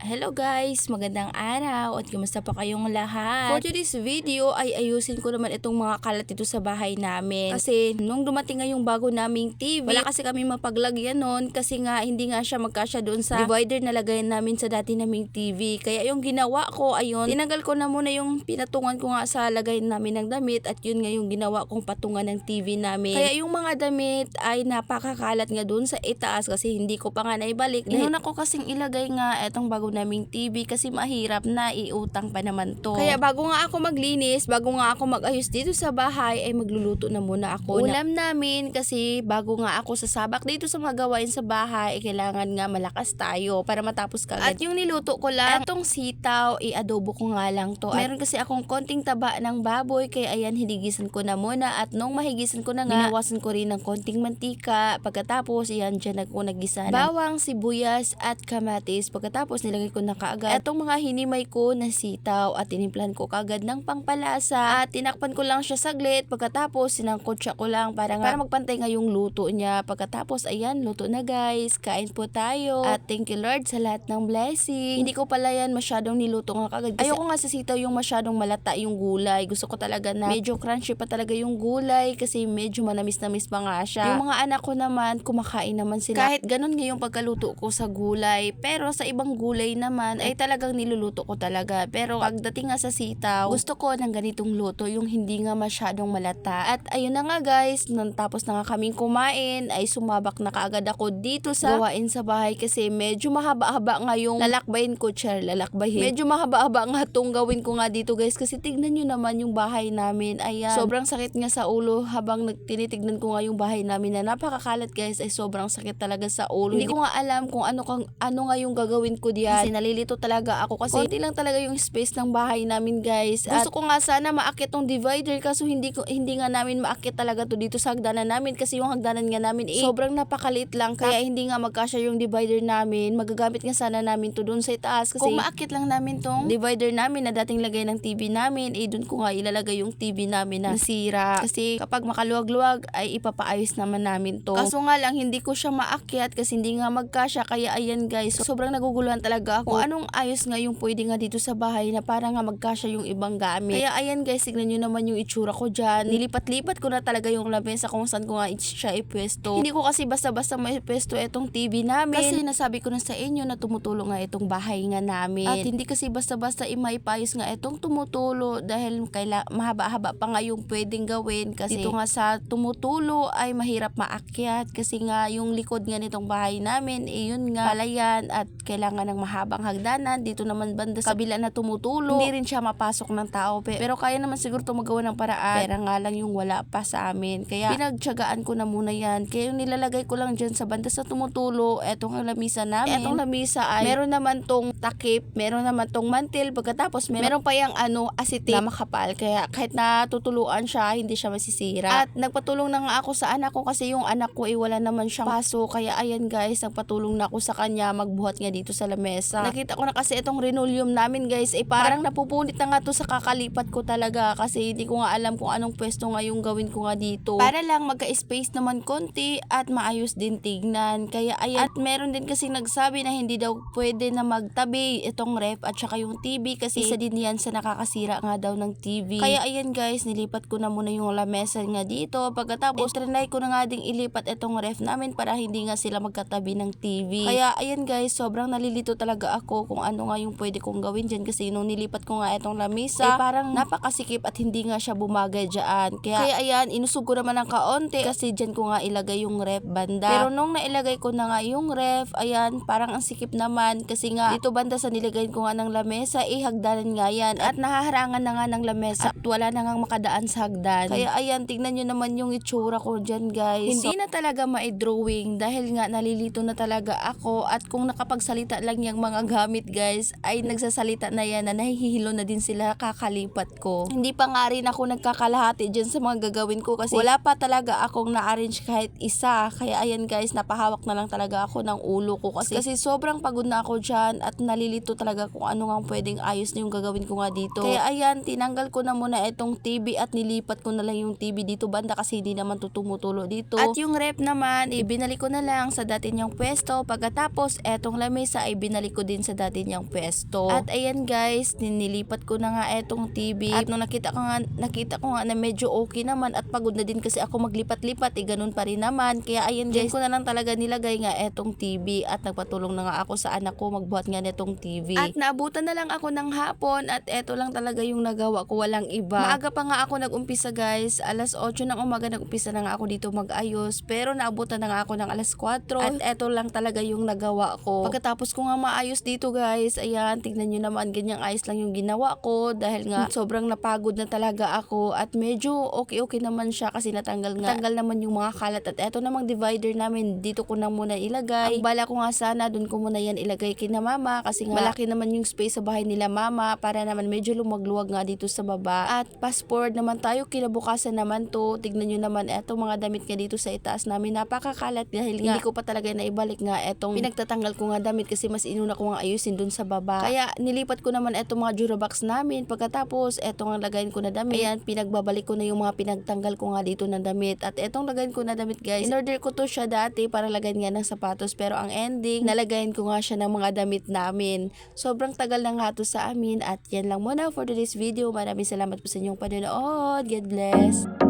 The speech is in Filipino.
Hello guys, magandang araw at kumusta po kayong lahat? For today's video ay ayusin ko naman itong mga kalat dito sa bahay namin. Kasi nung dumating nga yung bago naming TV, wala kasi kami mapaglagyan nun kasi nga hindi nga siya magkasya doon sa divider na lagayan namin sa dati naming TV. Kaya yung ginawa ko ayun, tinanggal ko na muna yung pinatungan ko nga sa lagayan namin ng damit at yun nga yung ginawa kong patungan ng TV namin. Kaya yung mga damit ay napakakalat nga doon sa itaas kasi hindi ko pa nga naibalik. Inuna ko kasing ilagay nga etong bago naming TV kasi mahirap na iutang pa naman to. Kaya bago nga ako maglinis, bago nga ako mag-ayos dito sa bahay ay magluluto na muna ako. Ulam namin kasi bago nga ako sasabak dito sa mga gawain sa bahay, kailangan nga malakas tayo para matapos kagad. At yung niluto ko lang, etong sitaw, i-adobo ko nga lang to. Meron kasi akong konting taba ng baboy kaya ayan hinigisan ko na muna at nung mahigisan ko na nga, binawasan ko rin ng konting mantika. Pagkatapos, ayan dyan ako nagisa ng bawang, sibuyas at kamatis. Pagkatapos nilagay ko na kaagad etong mga hinimay ko na sitaw at tinimplan ko kaagad ng pangpalasa at tinakpan ko lang siya saglit. Pagkatapos sinangkot siya ko lang para magpantay nga yung luto niya. Pagkatapos ayan, luto na guys, kain po tayo at thank you Lord sa lahat ng blessing. Hindi ko pala yan masyadong niluto nga kaagad kasi ayoko nga sa sitaw yung masyadong malata yung gulay. Gusto ko talaga na medyo crunchy pa talaga yung gulay kasi medyo manamis-namis pa nga siya. Yung mga anak ko naman kumakain naman sila kahit ganun nga yung pagkaluto ko sa gulay, pero sa ibang gulay naman ay talagang niluluto ko talaga. Pero pagdating nga sa sitaw, gusto ko ng ganitong luto, yung hindi nga masyadong malata. At ayun na nga guys, nang tapos na nga kaming kumain, ay sumabak na kaagad ako dito sa gawain sa bahay kasi medyo mahaba-haba nga yung lalakbayin ko, lalakbayin. Medyo mahaba-haba nga tong gawin ko nga dito guys kasi tignan nyo naman yung bahay namin. Ayan, sobrang sakit nga sa ulo habang tinitignan ko nga yung bahay namin na napakakalat guys, ay sobrang sakit talaga sa ulo. Hindi ko nga alam kung ano nga yung gagawin ko diyan kasi nalilito talaga ako kasi konti lang talaga yung space ng bahay namin guys. Gusto ko nga sana maakyat tong divider kaso hindi nga namin maakyat talaga to dito sa hagdanan namin kasi yung hagdanan nga namin sobrang napakaliit lang kaya hindi nga magkasya yung divider namin. Magagamit nga sana namin to doon sa itaas kasi kung maakyat lang namin tong divider namin na dating lagay ng TV namin, doon ko nga ilalagay yung TV namin na nasira kasi kapag makaluwag-luwag ay ipapaayos naman namin to. Kaso nga lang hindi ko siya maakyat kasi hindi nga magkasya kaya ayan guys, sobrang naguguluhan talaga ako kung anong ayos nga yung pwede nga dito sa bahay na para nga magkasya yung ibang gamit. Kaya ayan guys, tignan nyo naman yung itsura ko dyan. Nilipat-lipat ko na talaga yung lamesa kung saan ko nga siya ipwesto. Hindi ko kasi basta-basta maipwesto itong TV namin kasi nasabi ko na sa inyo na tumutulong nga itong bahay nga namin. At hindi kasi basta-basta maipayos nga itong tumutulo dahil mahaba-haba pa nga yung pwedeng gawin kasi dito nga sa tumutulo ay mahirap maakyat kasi nga yung likod nga nitong bahay namin yun nga palayan at kailangan ng mahabang hagdanan. Dito naman banda sa kabila na tumutulo, hindi rin siya mapasok ng tao pero kaya naman siguro magawa ng paraan, pero nga lang yung wala pa sa amin kaya pinagtiyagaan ko na muna yan. Kaya yung nilalagay ko lang dyan sa banda sa tumutulo etong lamisa namin. Etong lamisa ay meron naman tong takip, meron naman tong mantil, pagkatapos meron pa yung asitik na makapal kaya kahit natutuluan siya hindi siya masisira. At nagpatulong na nga ako sa anak ko kasi yung anak ko wala naman siyang paso kaya ayan guys, nagpatulong na ako sa kanya magbuhat nga dito sa lamesa. Nakita ko na kasi itong linoleum namin guys parang napupunit na nga to sa kakalipat ko talaga kasi hindi ko nga alam kung anong pwesto nga yung gawin ko nga dito para lang magka-space naman konti at maayos din tignan. Kaya ayan, at meron din kasi nagsabi na hindi daw pwede na magtabi itong ref at saka yung TV kasi isa din yan sa nakakasira nga daw ng TV. Kaya ayan guys, nilipat ko na muna yung lamesa nga dito. Pagkatapos trinay ko na nga ding ilipat itong ref namin para hindi nga sila magkatabi ng TV. Kaya ayan guys, sobrang nalilito talaga ako kung ano nga yung pwede kong gawin dyan kasi nung nilipat ko nga itong lamesa parang napakasikip at hindi nga siya bumagay dyan. Kaya ayan, inusog ko naman ng kaonti kasi dyan ko nga ilagay yung ref banda. Pero nung nailagay ko na nga yung ref, ayan, parang ang sikip naman kasi nga dito banda sa nilagay ko nga ng lamesa hagdanan nga yan at nahaharangan na nga ng lamesa at wala na nga makadaan sa hagdan. Kaya ayan, tignan nyo naman yung itsura ko dyan guys. Hindi na talaga ma-drawing dahil nga nalilito na talaga ako at kung nakapagsalita lang yung mga gamit guys ay nagsasalita na yan na nahihilo na din sila kakalipat ko. Hindi pa nga rin ako nagkakalahati dyan sa mga gagawin ko kasi wala pa talaga akong na-arrange kahit isa. Kaya ayan guys, napahawak na lang talaga ako ng ulo ko kasi sobrang pagod na ako dyan at nalilito talaga kung ano nga pwedeng ayos na yung gagawin ko nga dito. Kaya ayan, tinanggal ko na muna itong TV at nilipat ko na lang yung TV dito banda kasi hindi naman tutumutulo dito. At yung rep naman, ibinalik ko na lang sa dati niyang pwesto. Pagkatapos, etong lamesa ay binalik ko din sa dati niyang pwesto. At ayan guys, nilipat ko na nga etong TV. At nung nakita ko nga na medyo okay naman at pagod na din kasi ako maglipat-lipat, ganun pa rin naman. Kaya ayan guys, ko na lang talaga nilagay nga etong TV at nagpatulong na nga ako sa anak ko magbuhat nga netong TV. At naabutan na lang ako ng hapon at eto lang talaga yung nagawa ko, walang iba. Maaga pa nga ako nag-umpisa guys, alas 8 ng umaga nag-umpisa na nga ako dito mag-ayos, pero naabutan na nga ako ng alas 4 at eto lang talaga yung nagawa ko. Pagkatapos ko nga maayos dito guys, ayan, tignan nyo naman, ganyang ayos lang yung ginawa ko dahil nga sobrang napagod na talaga ako at medyo okay naman siya kasi natanggal naman yung mga kalat. At eto namang divider namin, dito ko na muna ilagay. Ang bala ko nga sana, dun ko muna yan ilagay kina mama kasi nga malaki naman yung space sa bahay nila mama para naman medyo lumagluwag nga dito sa baba. At fast forward naman tayo, kinabukasan naman to, tignan nyo naman eto mga damit nga dito sa itaas namin, napakakalat dahil nga hindi ko pa talaga naibalik nga etong pinagtatanggal ko nga damit kasi mas inuna ko nga ayusin dun sa baba. Kaya nilipat ko naman etong mga Durabox namin, pagkatapos etong ang lagayin ko na damit. Ayan, pinagbabalik ko na yung mga pinagtanggal ko nga dito ng damit. At etong lagayin ko na damit guys, in-order ko to siya dati para lagayin nga ng sapatos, pero ang ending, nalagayin ko nga siya ng mga damit namin. Sobrang tagal na nga to sa amin at yan lang muna for today's video. Maraming salamat po sa inyong panonood. God bless!